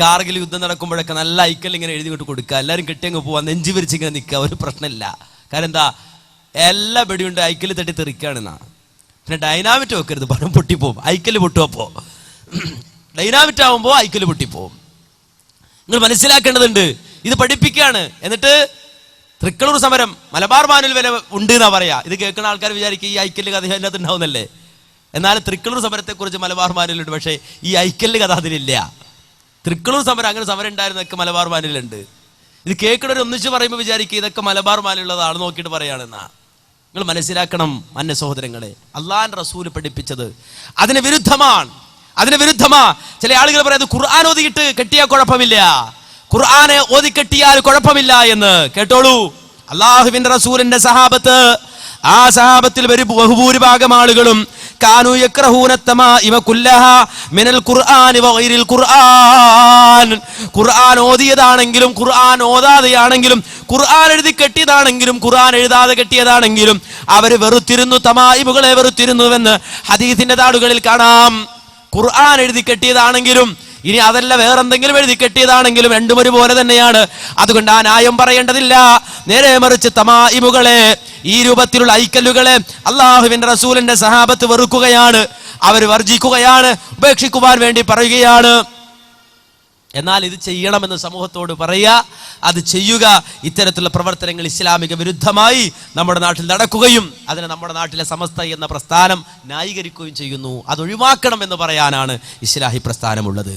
കാർഗിൽ യുദ്ധം നടക്കുമ്പോഴൊക്കെ നല്ല ഐക്കൽ ഇങ്ങനെ എഴുതി കൊണ്ട് കൊടുക്കുക, എല്ലാവരും കെട്ടിയങ്ങ് പോവാ, നെഞ്ചു വിരിച്ചിങ്ങനെ നിൽക്കുക, ഒരു പ്രശ്നമില്ല. കാരണം എന്താ, എല്ലാ വെടിയുണ്ട് ഐക്കല് തട്ടി തെറിക്കുകയാണെന്നാ. പിന്നെ ഡൈനാമിറ്റ് വെക്കരുത്, പണം പൊട്ടിപ്പോവും, ഐക്കല് പൊട്ടുമപ്പോ. ഡൈനാമിറ്റ് ആവുമ്പോൾ ഐക്കല് പൊട്ടിപ്പോവും. നിങ്ങൾ മനസ്സിലാക്കേണ്ടതുണ്ട്, ഇത് പഠിപ്പിക്കുകയാണ്. എന്നിട്ട് തൃക്കളൂർ സമരം മലബാർ മാനുവൽ വരെ ഉണ്ട് എന്നാ പറയാ. ഇത് കേൾക്കുന്ന ആൾക്കാർ വിചാരിക്കും ഈ ഐക്കല് കഥ അതിനകത്ത് ഉണ്ടാവുന്നല്ലേ. എന്നാൽ തൃക്കളൂർ സമരത്തെക്കുറിച്ച് മലബാർ മാനുവലുണ്ട്, പക്ഷേ ഈ ഐക്കല് കഥ അതിലില്ല. തൃക്കളൂർ സമരം, അങ്ങനെ സമരം ഉണ്ടായിരുന്നൊക്കെ മലബാർ മാനുവലുണ്ട്. ഇത് കേൾക്കുന്നവർ ഒന്നിച്ച് പറയുമ്പോൾ വിചാരിക്കുക ഇതൊക്കെ മലബാർ മാനുവലുള്ളതാണ് നോക്കിയിട്ട് പറയുകയാണെന്നാ. നിങ്ങൾ മനസ്സിലാക്കണം അന്യ സഹോദരങ്ങളെ, അള്ളാഹുവിന്റെ റസൂല് പഠിപ്പിച്ചത് അതിന് വിരുദ്ധമാണ്. ചില ആളുകൾ പറയുന്നത് ഖുർആൻ ഓതിയിട്ട് കെട്ടിയാൽ കുഴപ്പമില്ല, ഖുർആനെ ഓതി കെട്ടിയാൽ കുഴപ്പമില്ല എന്ന്. കേട്ടോളൂ, അള്ളാഹുവിന്റെ റസൂലിന്റെ സഹാബത്ത്, ആ സഹാബത്തിൽ ബഹുഭൂരിഭാഗം ആളുകളും കാനൂ യക്റഹൂന തമാഇമ കുല്ലഹാ മിനൽ ഖുർആനി വഗൈരിൽ ഖുർആൻ. ഖുർആൻ ഓതിയതാണെങ്കിലും ഖുർആൻ ഓതാതെയാണെങ്കിലും ഖുർആൻ എഴുതി കെട്ടിയതാണെങ്കിലും ഖുർആൻ എഴുതാതെ കെട്ടിയതാണെങ്കിലും അവർ വെറുത്തിരുന്നു, തമാഇമുകളെ വെറുത്തിരുന്നുവെന്ന് ഹദീസിന്റെ താളുകളിൽ കാണാം. ഖുർആൻ എഴുതി കെട്ടിയതാണെങ്കിലും ഇനി അതല്ല വേറെന്തെങ്കിലും എഴുതി കെട്ടിയതാണെങ്കിലും രണ്ടും ഒരുപോലെ തന്നെയാണ്. അതുകൊണ്ട് ആ ന്യായം പറയേണ്ടതില്ല. നേരെ മറിച്ച് തമാഇമുകളെ, ഈ രൂപത്തിലുള്ള ഐക്കല്ലുകളെ അള്ളാഹുവിന്റെ റസൂലിന്റെ സഹാബത്ത് വെറുക്കുകയാണ്, അവർ വർജിക്കുകയാണ്, ഉപേക്ഷിക്കുവാൻ വേണ്ടി പറയുകയാണ്. എന്നാൽ ഇത് ചെയ്യണമെന്ന് സമൂഹത്തോട് പറയുക, അത് ചെയ്യുക. ഇത്തരത്തിലുള്ള പ്രവർത്തനങ്ങൾ ഇസ്ലാമിക വിരുദ്ധമായി നമ്മുടെ നാട്ടിൽ നടക്കുകയും അതിനെ നമ്മുടെ നാട്ടിലെ സമസ്ത എന്ന പ്രസ്ഥാനം ന്യായീകരിക്കുകയും ചെയ്യുന്നു. അതൊഴിവാക്കണം എന്ന് പറയാനാണ് ഇസ്ലാഹി പ്രസ്ഥാനമുള്ളത്.